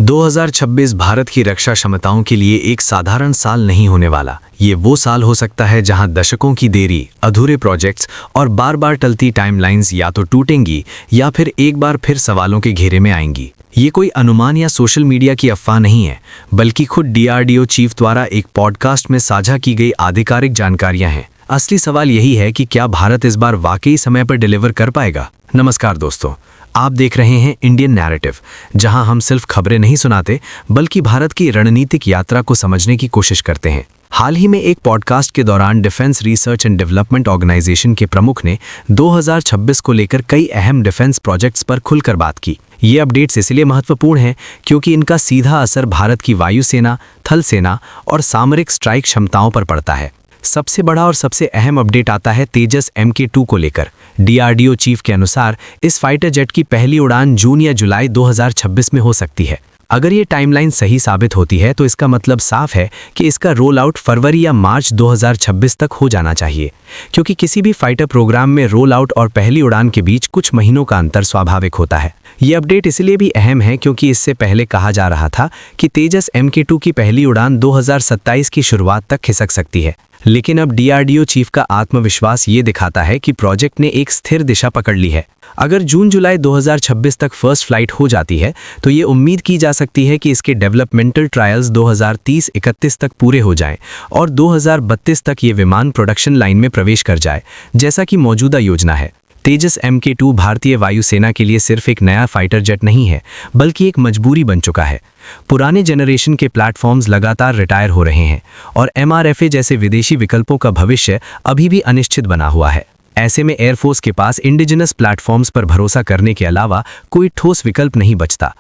2026 भारत की रक्षा क्षमताओं के लिए एक साधारण साल नहीं होने वाला। ये वो साल हो सकता है जहां दशकों की देरी, अधूरे प्रोजेक्ट्स और बार बार टलती टाइमलाइंस या तो टूटेंगी या फिर एक बार फिर सवालों के घेरे में आएंगी। ये कोई अनुमान या सोशल मीडिया की अफवाह नहीं है, बल्कि खुद डीआरडीओ चीफ द्वारा एक पॉडकास्ट में साझा की गई आधिकारिक जानकारियां हैं। असली सवाल यही है कि क्या भारत इस बार वाकई समय पर डिलीवर कर पाएगा। नमस्कार दोस्तों, आप देख रहे हैं इंडियन नैरेटिव, जहां हम सिर्फ खबरें नहीं सुनाते बल्कि भारत की रणनीतिक यात्रा को समझने की कोशिश करते हैं। हाल ही में एक पॉडकास्ट के दौरान defence research and development organisation के प्रमुख ने 2026 को लेकर कई अहम डिफेंस प्रोजेक्ट्स पर खुलकर बात की। ये अपडेट्स इसलिए महत्वपूर्ण हैं क्योंकि इनका सीधा असर भारत की वायुसेना, थल सेना और सामरिक स्ट्राइक क्षमताओं पर पड़ता है। सबसे बड़ा और सबसे अहम अपडेट आता है तेजस MK2 को लेकर। डीआरडीओ चीफ के अनुसार इस फाइटर जेट की पहली उड़ान जून या जुलाई 2026 में हो सकती है। अगर ये टाइमलाइन सही साबित होती है तो इसका मतलब साफ है कि इसका रोल आउट फरवरी या मार्च 2026 तक हो जाना चाहिए, क्योंकि किसी भी फाइटर प्रोग्राम में रोल आउट और पहली उड़ान के बीच कुछ महीनों का अंतर स्वाभाविक होता है। ये अपडेट इसलिए भी अहम है क्योंकि इससे पहले कहा जा रहा था कि तेजस MK2 की पहली उड़ान 2027 की शुरुआत तक खिसक सकती है, लेकिन अब डीआरडीओ चीफ का आत्मविश्वास ये दिखाता है कि प्रोजेक्ट ने एक स्थिर दिशा पकड़ ली है। अगर जून-जुलाई 2026 तक फर्स्ट फ्लाइट हो जाती है तो ये उम्मीद की जा सकती है कि इसके डेवलपमेंटल ट्रायल्स 2030-31 तक पूरे हो जाएं और 2032 तक ये विमान प्रोडक्शन लाइन में प्रवेश कर जाए, जैसा कि मौजूदा योजना है। तेजस MK2 भारतीय वायुसेना के लिए सिर्फ एक नया फाइटर जेट नहीं है, बल्कि एक मजबूरी बन चुका है। पुराने जनरेशन के प्लेटफॉर्म्स लगातार रिटायर हो रहे हैं और MRFA जैसे विदेशी विकल्पों का भविष्य अभी भी अनिश्चित बना हुआ है। ऐसे में एयरफोर्स के पास इंडिजिनस प्लेटफॉर्म्स पर भरोसा करने के अलावा कोई ठोस विकल्प नहीं बचता।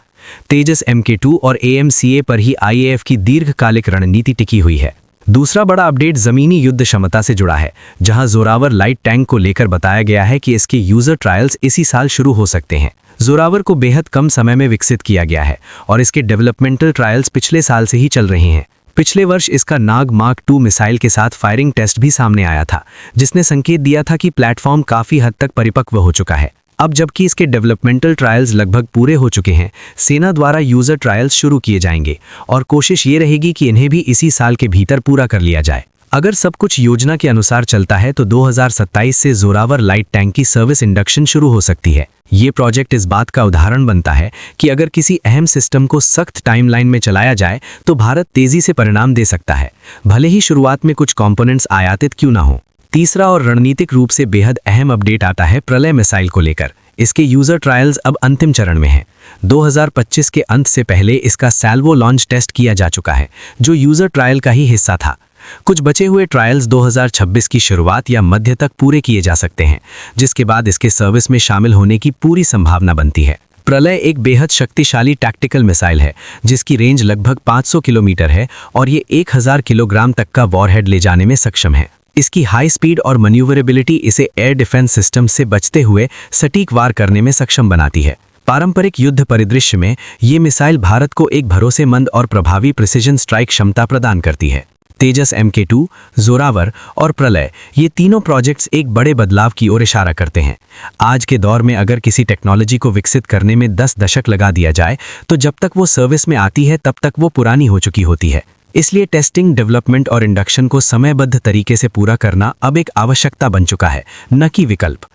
तेजस MK2 और AMCA पर ही IAF की दीर्घकालिक रणनीति टिकी हुई है। दूसरा बड़ा अपडेट जमीनी युद्ध क्षमता से जुड़ा है, जहां जोरावर लाइट टैंक को लेकर बताया गया है कि इसके यूजर ट्रायल्स इसी साल शुरू हो सकते हैं। जोरावर को बेहद कम समय में विकसित किया गया है और इसके डेवलपमेंटल ट्रायल्स पिछले साल से ही चल रहे हैं। पिछले वर्ष इसका नाग मार्क 2 मिसाइल के साथ फायरिंग टेस्ट भी सामने आया था, जिसने संकेत दिया था कि प्लेटफॉर्म काफी हद तक परिपक्व हो चुका है। अब जबकि इसके डेवलपमेंटल ट्रायल्स लगभग पूरे हो चुके हैं, सेना द्वारा यूजर ट्रायल्स शुरू किए जाएंगे और कोशिश ये रहेगी कि इन्हें भी इसी साल के भीतर पूरा कर लिया जाए। अगर सब कुछ योजना के अनुसार चलता है तो 2027 से जोरावर लाइट टैंक की सर्विस इंडक्शन शुरू हो सकती है। ये प्रोजेक्ट इस बात का उदाहरण बनता है कि अगर किसी अहम सिस्टम को सख्त टाइमलाइन में चलाया जाए तो भारत तेजी से परिणाम दे सकता है, भले ही शुरुआत में कुछ कंपोनेंट्स आयातित क्यों ना हो। तीसरा और रणनीतिक रूप से बेहद अहम अपडेट आता है प्रलय मिसाइल को लेकर। इसके यूजर ट्रायल्स अब अंतिम चरण में हैं। 2025 के अंत से पहले इसका सैल्वो लॉन्च टेस्ट किया जा चुका है, जो यूजर ट्रायल का ही हिस्सा था। कुछ बचे हुए ट्रायल्स 2026 की शुरुआत या मध्य तक पूरे किए जा सकते हैं, जिसके बाद इसके सर्विस में शामिल होने की पूरी संभावना बनती है। प्रलय एक बेहद शक्तिशाली टैक्टिकल मिसाइल है, जिसकी रेंज लगभग 500 किलोमीटर है और ये 1000 किलोग्राम तक का वॉरहेड ले जाने में सक्षम है। इसकी हाई स्पीड और मैन्यूवरेबिलिटी इसे एयर डिफेंस सिस्टम से बचते हुए सटीक वार करने में सक्षम बनाती है। पारंपरिक युद्ध परिदृश्य में ये मिसाइल भारत को एक भरोसेमंद और प्रभावी प्रिसिजन स्ट्राइक क्षमता प्रदान करती है। तेजस MK2, जोरावर और प्रलय, ये तीनों प्रोजेक्ट्स एक बड़े बदलाव की ओर इशारा करते हैं। आज के दौर में अगर किसी टेक्नोलॉजी को विकसित करने में 10 दशक लगा दिया जाए तो जब तक वो सर्विस में आती है तब तक वो पुरानी हो चुकी होती है। इसलिए टेस्टिंग, डेवलपमेंट और इंडक्शन को समयबद्ध तरीके से पूरा करना अब एक आवश्यकता बन चुका है, न कि विकल्प।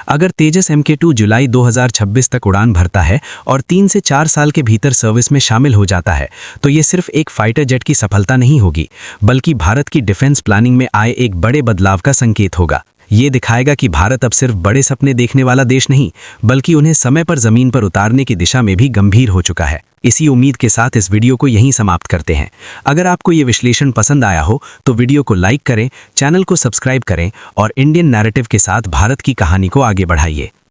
अगर तेजस MK2 जुलाई 2026 तक उड़ान भरता है और 3 से 4 साल के भीतर सर्विस में शामिल हो जाता है तो ये सिर्फ एक फाइटर जेट की सफलता नहीं होगी, बल्कि भारत की डिफेंस प्लानिंग में आए एक बड़े बदलाव का संकेत होगा। ये दिखाएगा कि भारत अब सिर्फ बड़े सपने देखने वाला देश नहीं, बल्कि उन्हें समय पर जमीन पर उतारने की दिशा में भी गंभीर हो चुका है। इसी उम्मीद के साथ इस वीडियो को यहीं समाप्त करते हैं। अगर आपको ये विश्लेषण पसंद आया हो तो वीडियो को लाइक करें, चैनल को सब्सक्राइब करें और इंडियन नैरेटिव के साथ भारत की कहानी को आगे बढ़ाइए।